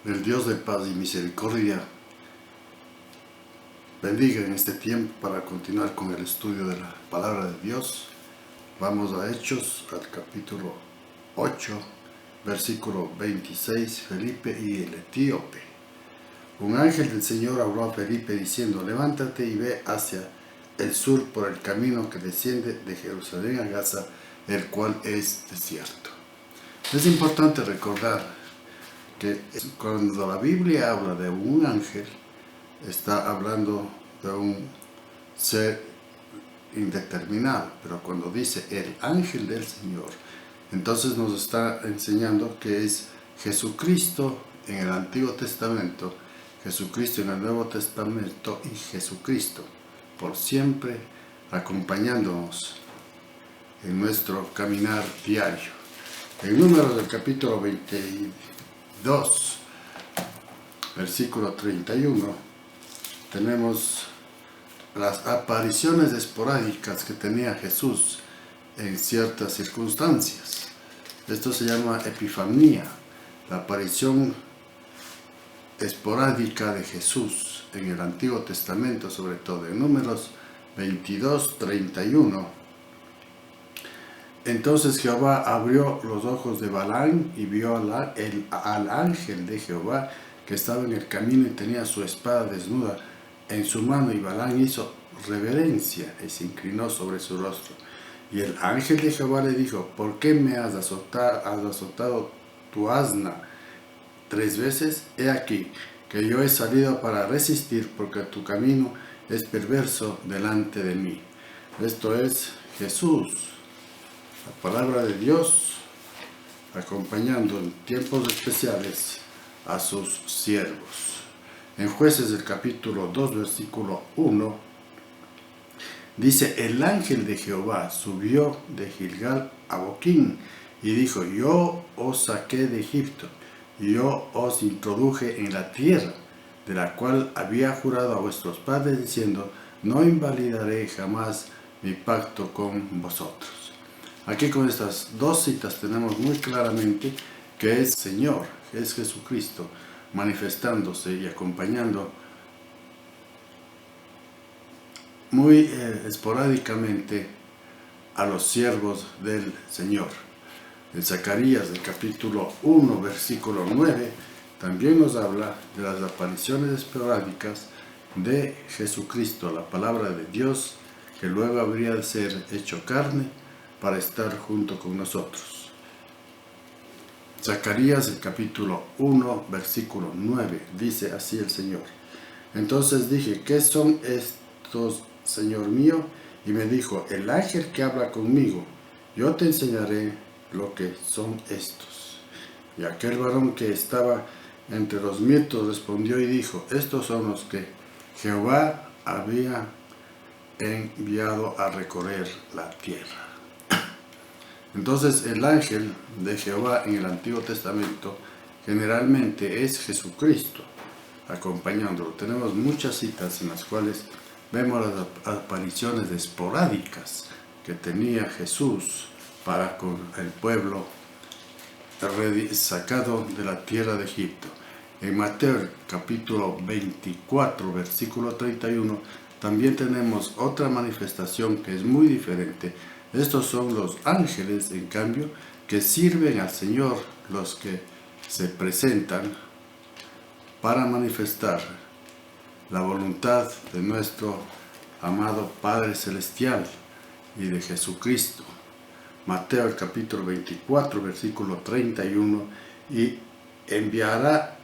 El Dios de paz y misericordia bendiga en este tiempo para continuar con el estudio de la palabra de Dios. Vamos a Hechos, al capítulo 8, versículo 26, Felipe y el etíope. Un ángel del Señor habló a Felipe diciendo: levántate y ve hacia el sur por el camino que desciende de Jerusalén a Gaza, el cual es desierto. Es importante recordar que cuando la Biblia habla de un ángel, está hablando de un ser indeterminado, pero cuando dice el ángel del Señor, entonces nos está enseñando que es Jesucristo en el Antiguo Testamento, Jesucristo en el Nuevo Testamento y Jesucristo por siempre acompañándonos en nuestro caminar diario. En Números del capítulo 22, versículo 31, tenemos las apariciones esporádicas que tenía Jesús en ciertas circunstancias. Esto se llama epifanía, la aparición esporádica de Jesús en el Antiguo Testamento, sobre todo en Números 22, 31. Entonces Jehová abrió los ojos de Balaam y vio al ángel de Jehová que estaba en el camino y tenía su espada desnuda en su mano, y Balaam hizo reverencia y se inclinó sobre su rostro. Y el ángel de Jehová le dijo: ¿por qué me has azotado tu asna 3 veces? He aquí que yo he salido para resistir, porque tu camino es perverso delante de mí. Esto es Jesús, la palabra de Dios, acompañando en tiempos especiales a sus siervos. En Jueces del capítulo 2, versículo 1, dice: el ángel de Jehová subió de Gilgal a Boquín y dijo: yo os saqué de Egipto, y yo os introduje en la tierra, de la cual había jurado a vuestros padres, diciendo: no invalidaré jamás mi pacto con vosotros. Aquí con estas dos citas tenemos muy claramente que es Señor, es Jesucristo, manifestándose y acompañando muy esporádicamente a los siervos del Señor. En Zacarías, del capítulo 1, versículo 9, también nos habla de las apariciones esporádicas de Jesucristo, la palabra de Dios, que luego habría de ser hecho carne para estar junto con nosotros. Zacarías, el capítulo 1, versículo 9, dice así el Señor: entonces dije: ¿qué son estos, Señor mío? Y me dijo: el ángel que habla conmigo, yo te enseñaré lo que son estos. Y aquel varón que estaba entre los mirtos respondió y dijo: estos son los que Jehová había enviado a recorrer la tierra. Entonces el ángel de Jehová en el Antiguo Testamento generalmente es Jesucristo acompañándolo. Tenemos muchas citas en las cuales vemos las apariciones esporádicas que tenía Jesús para con el pueblo sacado de la tierra de Egipto. En Mateo capítulo 24, versículo 31, también tenemos otra manifestación que es muy diferente. Estos son los ángeles, en cambio, que sirven al Señor, los que se presentan para manifestar la voluntad de nuestro amado Padre Celestial y de Jesucristo. Mateo el capítulo 24, versículo 31, y enviará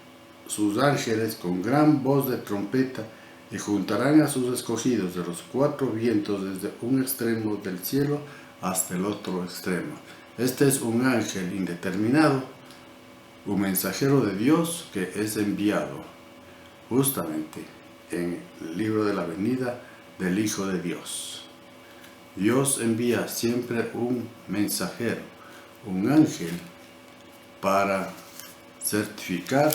sus ángeles con gran voz de trompeta, y juntarán a sus escogidos de los 4 vientos desde un extremo del cielo hasta el otro extremo. Este es un ángel indeterminado, un mensajero de Dios que es enviado justamente en el libro de la venida del Hijo de Dios. Dios envía siempre un mensajero, un ángel, para certificar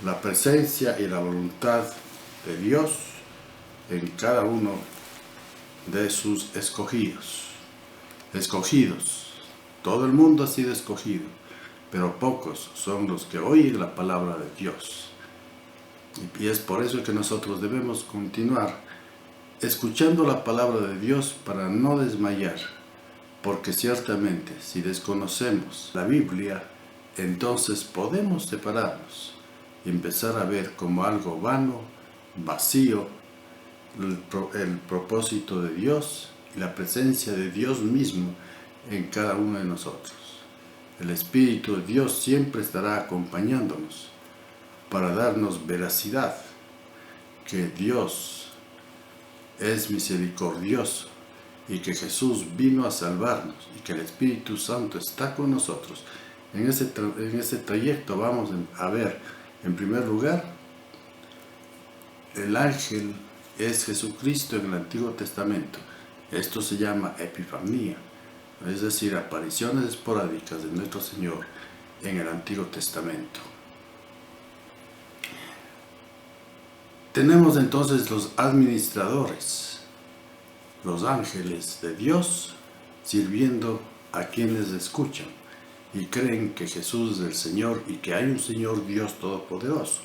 la presencia y la voluntad de Dios en cada uno de sus escogidos. Todo el mundo ha sido escogido, pero pocos son los que oyen la palabra de Dios. Y es por eso que nosotros debemos continuar escuchando la palabra de Dios para no desmayar, porque ciertamente si desconocemos la Biblia, entonces podemos separarnos y empezar a ver como algo vano, vacío, el propósito de Dios y la presencia de Dios mismo en cada uno de nosotros. El Espíritu de Dios siempre estará acompañándonos para darnos veracidad, que Dios es misericordioso y que Jesús vino a salvarnos y que el Espíritu Santo está con nosotros. En ese trayecto vamos a ver, en primer lugar, el ángel es Jesucristo en el Antiguo Testamento. Esto se llama epifanía, es decir, apariciones esporádicas de nuestro Señor en el Antiguo Testamento. Tenemos entonces los administradores, los ángeles de Dios, sirviendo a quienes escuchan y creen que Jesús es el Señor y que hay un Señor Dios Todopoderoso.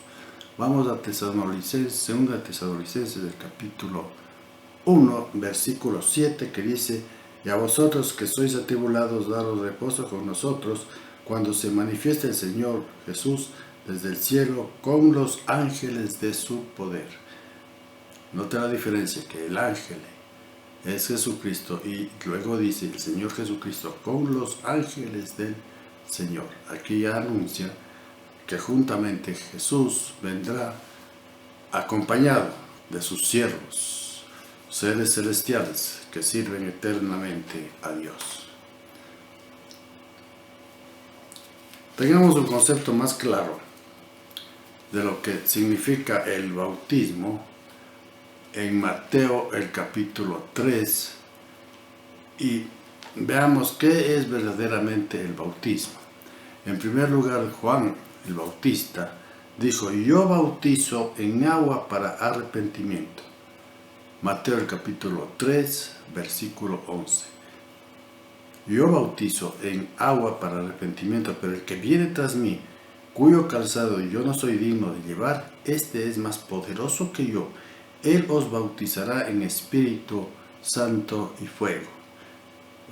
Vamos a Tesalonicenses, 2 Tesalonicenses del capítulo 1, versículo 7, que dice: y a vosotros que sois atribulados, daros reposo con nosotros, cuando se manifieste el Señor Jesús desde el cielo con los ángeles de su poder. Nota la diferencia, que el ángel es Jesucristo y luego dice el Señor Jesucristo con los ángeles del Señor. Aquí ya anuncia que juntamente Jesús vendrá acompañado de sus siervos, seres celestiales que sirven eternamente a Dios. Tengamos un concepto más claro de lo que significa el bautismo en Mateo el capítulo 3 y veamos qué es verdaderamente el bautismo. En primer lugar, Juan el Bautista dijo: yo bautizo en agua para arrepentimiento. Mateo el capítulo 3, versículo 11. Yo bautizo en agua para arrepentimiento, pero el que viene tras mí, cuyo calzado yo no soy digno de llevar, este es más poderoso que yo. Él os bautizará en Espíritu Santo y fuego.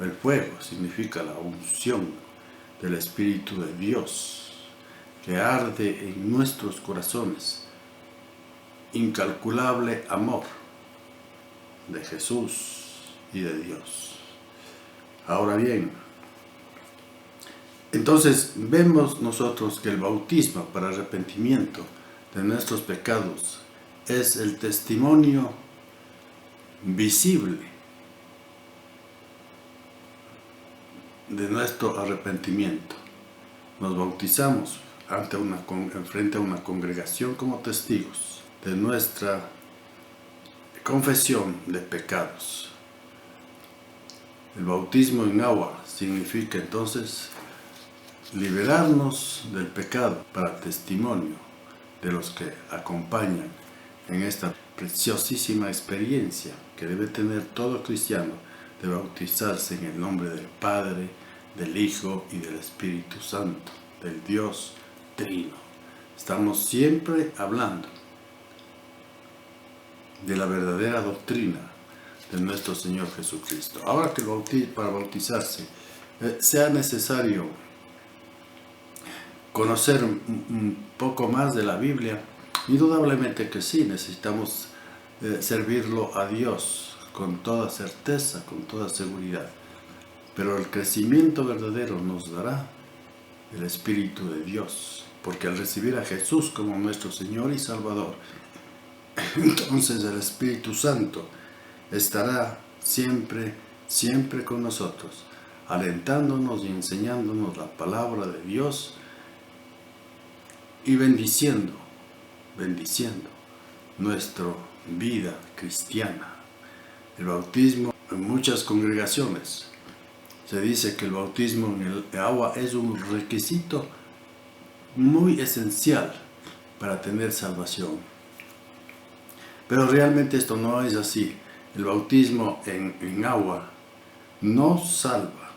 El fuego significa la unción del Espíritu de Dios, que arde en nuestros corazones. Incalculable amor de Jesús y de Dios. Ahora bien, entonces vemos nosotros que el bautismo para arrepentimiento de nuestros pecados es el testimonio visible de nuestro arrepentimiento. Nos bautizamos frente a una congregación como testigos de nuestra confesión de pecados. El bautismo en agua significa entonces liberarnos del pecado para testimonio de los que acompañan en esta preciosísima experiencia que debe tener todo cristiano de bautizarse en el nombre del Padre, del Hijo y del Espíritu Santo, del Dios Trino. Estamos siempre hablando de la verdadera doctrina de nuestro Señor Jesucristo. Ahora que para bautizarse sea necesario conocer un poco más de la Biblia, indudablemente que sí, necesitamos servirlo a Dios con toda certeza, con toda seguridad. Pero el crecimiento verdadero nos dará el Espíritu de Dios, porque al recibir a Jesús como nuestro Señor y Salvador, entonces el Espíritu Santo estará siempre con nosotros, alentándonos y enseñándonos la palabra de Dios y bendiciendo nuestra vida cristiana. El bautismo en muchas congregaciones se dice que el bautismo en el agua es un requisito muy esencial para tener salvación. Pero realmente esto no es así. El bautismo en agua no salva.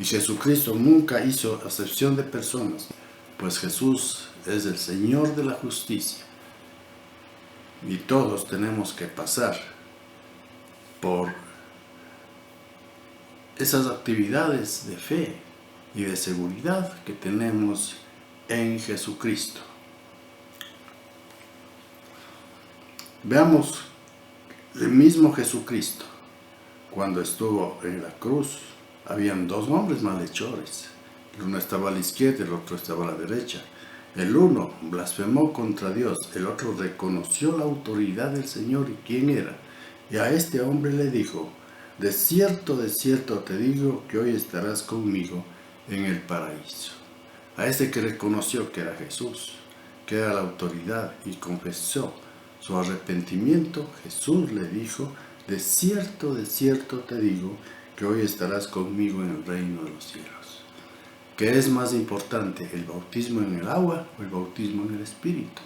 Y Jesucristo nunca hizo acepción de personas, pues Jesús es el Señor de la justicia. Y todos tenemos que pasar por esas actividades de fe y de seguridad que tenemos en Jesucristo. Veamos el mismo Jesucristo. Cuando estuvo en la cruz, habían dos hombres malhechores. El uno estaba a la izquierda, el otro estaba a la derecha. El uno blasfemó contra Dios, el otro reconoció la autoridad del Señor y quién era. Y a este hombre le dijo: de cierto te digo que hoy estarás conmigo en el paraíso. A este que reconoció que era Jesús, que era la autoridad y confesó su arrepentimiento, Jesús le dijo: de cierto te digo que hoy estarás conmigo en el reino de los cielos. ¿Qué es más importante, el bautismo en el agua o el bautismo en el Espíritu?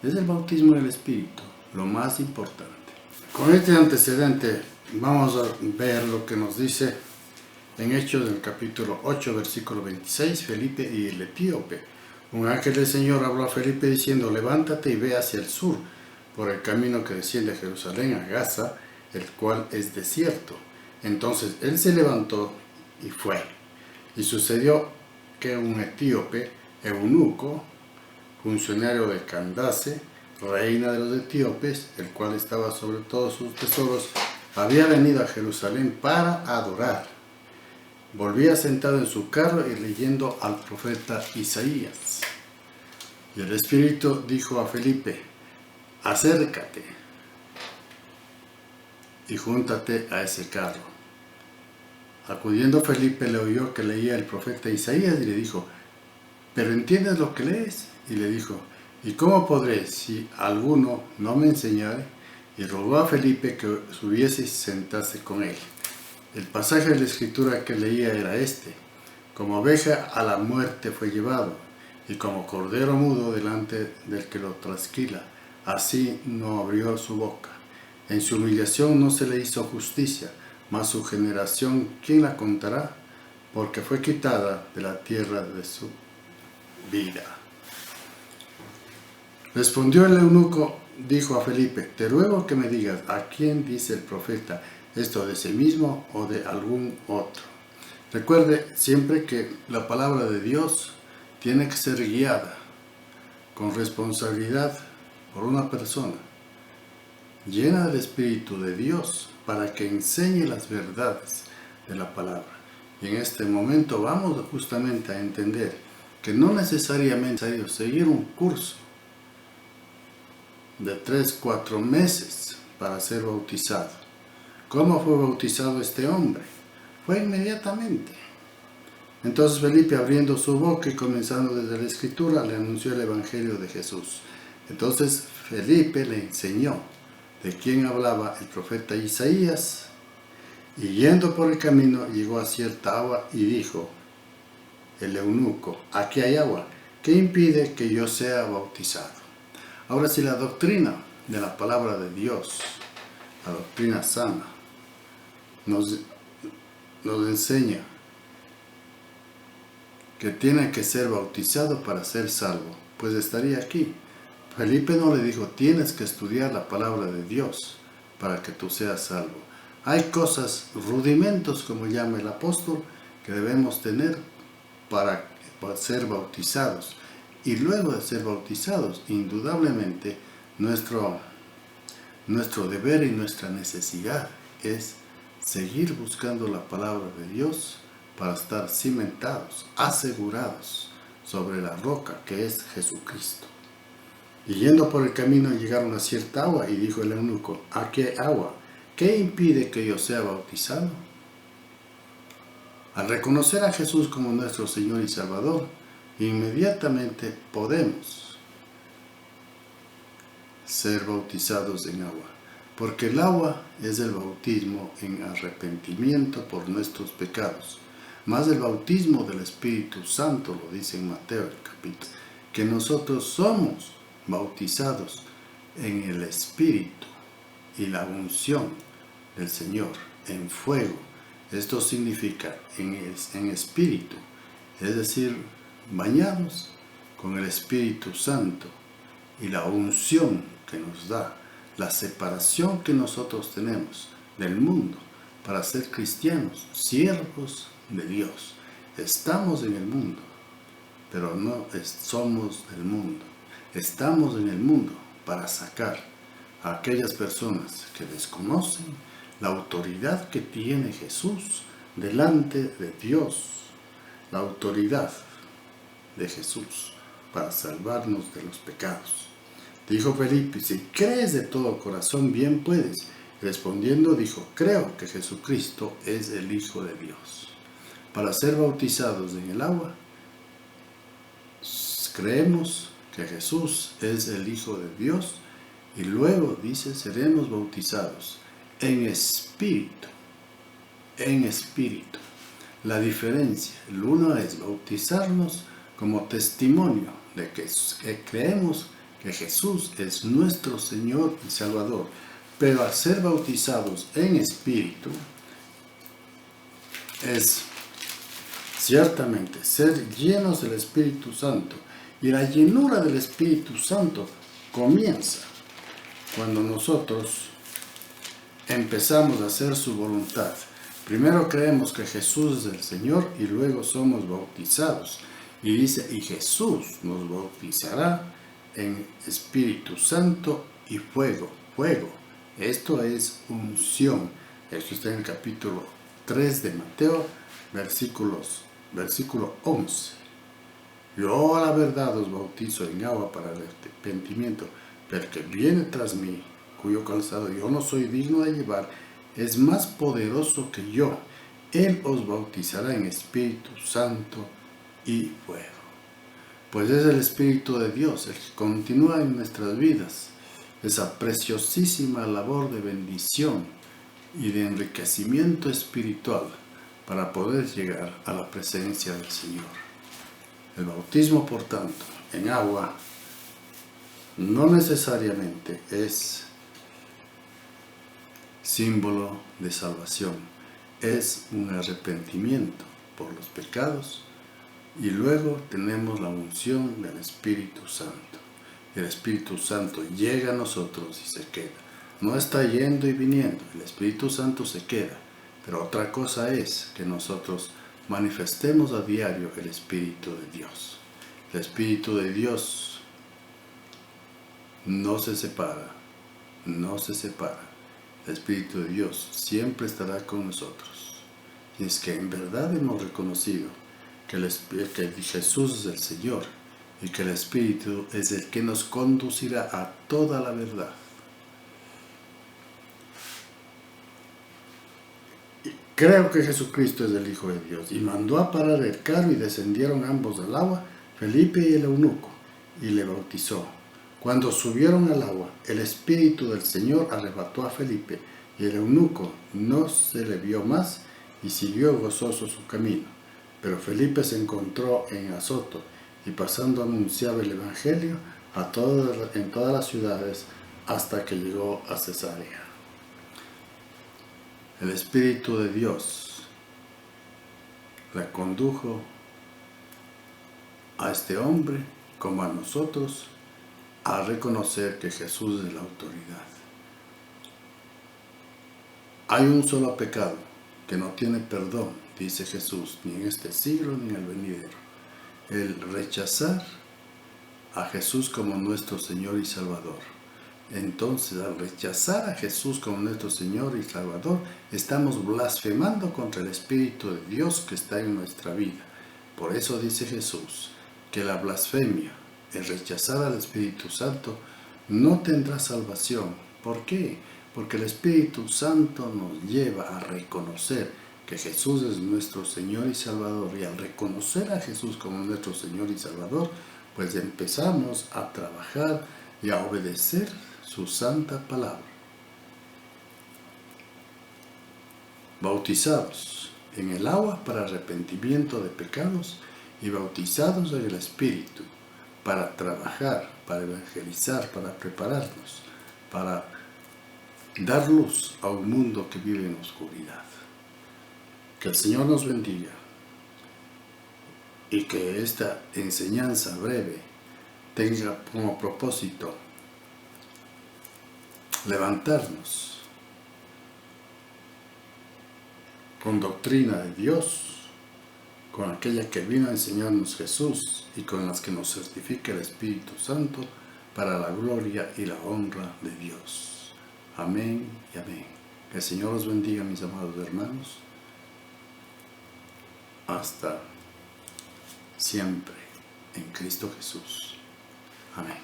Es el bautismo en el Espíritu lo más importante. Con este antecedente vamos a ver lo que nos dice en Hechos del capítulo 8, versículo 26, Felipe y el etíope. Un ángel del Señor habló a Felipe diciendo: levántate y ve hacia el sur, por el camino que desciende a Jerusalén, a Gaza, el cual es desierto. Entonces él se levantó y fue. Y sucedió que un etíope, eunuco, funcionario de Candace, reina de los etíopes, el cual estaba sobre todos sus tesoros, había venido a Jerusalén para adorar. Volvía sentado en su carro y leyendo al profeta Isaías. Y el Espíritu dijo a Felipe: acércate y júntate a ese carro. Acudiendo Felipe, le oyó que leía el profeta Isaías y le dijo: ¿pero entiendes lo que lees? Y le dijo: ¿y cómo podré si alguno no me enseñare? Y rogó a Felipe que subiese y se sentase con él. El pasaje de la escritura que leía era este: como oveja a la muerte fue llevado, y como cordero mudo delante del que lo trasquila, así no abrió su boca. En su humillación no se le hizo justicia, mas su generación, ¿quién la contará? Porque fue quitada de la tierra de su vida. Respondió el eunuco, dijo a Felipe: te ruego que me digas, ¿a quién dice el profeta esto, de sí mismo o de algún otro? Recuerde siempre que la palabra de Dios tiene que ser guiada con responsabilidad por una persona llena del Espíritu de Dios para que enseñe las verdades de la palabra. Y en este momento vamos justamente a entender que no necesariamente es necesario seguir un curso de 3-4 meses para ser bautizado. ¿Cómo fue bautizado este hombre? Fue inmediatamente. Entonces Felipe, abriendo su boca y comenzando desde la Escritura, le anunció el Evangelio de Jesús. Entonces Felipe le enseñó de quién hablaba el profeta Isaías, y yendo por el camino llegó a cierta agua y dijo el eunuco: aquí hay agua, ¿qué impide que yo sea bautizado? Ahora, si la doctrina de la palabra de Dios, la doctrina sana, nos enseña que tiene que ser bautizado para ser salvo, pues estaría aquí. Felipe no le dijo: tienes que estudiar la palabra de Dios para que tú seas salvo. Hay cosas, rudimentos, como llama el apóstol, que debemos tener para ser bautizados. Y luego de ser bautizados, indudablemente, nuestro deber y nuestra necesidad es seguir buscando la palabra de Dios para estar cimentados, asegurados sobre la roca que es Jesucristo. Y yendo por el camino llegaron a cierta agua y dijo el eunuco: aquí hay agua, ¿qué impide que yo sea bautizado? Al reconocer a Jesús como nuestro Señor y Salvador, inmediatamente podemos ser bautizados en agua, porque el agua es el bautismo en arrepentimiento por nuestros pecados, más el bautismo del Espíritu Santo, lo dice en Mateo el capítulo, que nosotros somos bautizados en el Espíritu y la unción del Señor en fuego, Esto significa en espíritu, es decir, bañados con el Espíritu Santo y la unción que nos da, la separación que nosotros tenemos del mundo para ser cristianos, siervos de Dios. Estamos en el mundo, pero no somos del mundo. Estamos en el mundo para sacar a aquellas personas que desconocen la autoridad que tiene Jesús delante de Dios, la autoridad de Jesús para salvarnos de los pecados. Dijo Felipe, si crees de todo corazón, bien puedes. Respondiendo dijo, creo que Jesucristo es el Hijo de Dios. Para ser bautizados en el agua, creemos que Jesús es el Hijo de Dios y luego dice, seremos bautizados en espíritu. En espíritu. La diferencia, el uno es bautizarnos como testimonio de que creemos que Jesús es nuestro Señor y Salvador, pero al ser bautizados en espíritu es ciertamente ser llenos del Espíritu Santo, y la llenura del Espíritu Santo comienza cuando nosotros empezamos a hacer su voluntad. Primero creemos que Jesús es el Señor y luego somos bautizados. Y dice, y Jesús nos bautizará en Espíritu Santo y fuego. Fuego. Esto es unción. Esto está en el capítulo 3 de Mateo, versículo 11. Yo a la verdad os bautizo en agua para el arrepentimiento, pero el que viene tras mí, cuyo calzado yo no soy digno de llevar, es más poderoso que yo. Él os bautizará en Espíritu Santo y fuego. Pues es el Espíritu de Dios el que continúa en nuestras vidas esa preciosísima labor de bendición y de enriquecimiento espiritual para poder llegar a la presencia del Señor. El bautismo, por tanto, en agua no necesariamente es símbolo de salvación, es un arrepentimiento por los pecados y luego tenemos la unción del Espíritu Santo. El Espíritu Santo llega a nosotros y se queda. No está yendo y viniendo, el Espíritu Santo se queda. Pero otra cosa es que nosotros manifestemos a diario el Espíritu de Dios. El Espíritu de Dios no se separa, no se separa. El Espíritu de Dios siempre estará con nosotros. Y es que en verdad hemos reconocido que Jesús es el Señor y que el Espíritu es el que nos conducirá a toda la verdad. Y creo que Jesucristo es el Hijo de Dios. Y mandó a parar el carro y descendieron ambos al agua, Felipe y el eunuco, y le bautizó. Cuando subieron al agua, el Espíritu del Señor arrebató a Felipe, y el eunuco no se le vio más y siguió gozoso su camino. Pero Felipe se encontró en Azoto y pasando anunciaba el Evangelio en todas las ciudades hasta que llegó a Cesarea. El Espíritu de Dios le condujo a este hombre como a nosotros a reconocer que Jesús es la autoridad. Hay un solo pecado que no tiene perdón, dice Jesús, ni en este siglo ni en el venidero. El rechazar a Jesús como nuestro Señor y Salvador. Entonces, al rechazar a Jesús como nuestro Señor y Salvador, estamos blasfemando contra el Espíritu de Dios que está en nuestra vida. Por eso dice Jesús que la blasfemia, el rechazar al Espíritu Santo, no tendrá salvación. ¿Por qué? Porque el Espíritu Santo nos lleva a reconocer que Jesús es nuestro Señor y Salvador, y al reconocer a Jesús como nuestro Señor y Salvador, pues empezamos a trabajar y a obedecer su santa palabra. Bautizados en el agua para arrepentimiento de pecados y bautizados en el Espíritu para trabajar, para evangelizar, para prepararnos, para dar luz a un mundo que vive en oscuridad. Que el Señor nos bendiga y que esta enseñanza breve tenga como propósito levantarnos con doctrina de Dios, con aquella que vino a enseñarnos Jesús y con las que nos certifica el Espíritu Santo para la gloria y la honra de Dios. Amén y amén. Que el Señor los bendiga, mis amados hermanos. Hasta siempre en Cristo Jesús. Amén.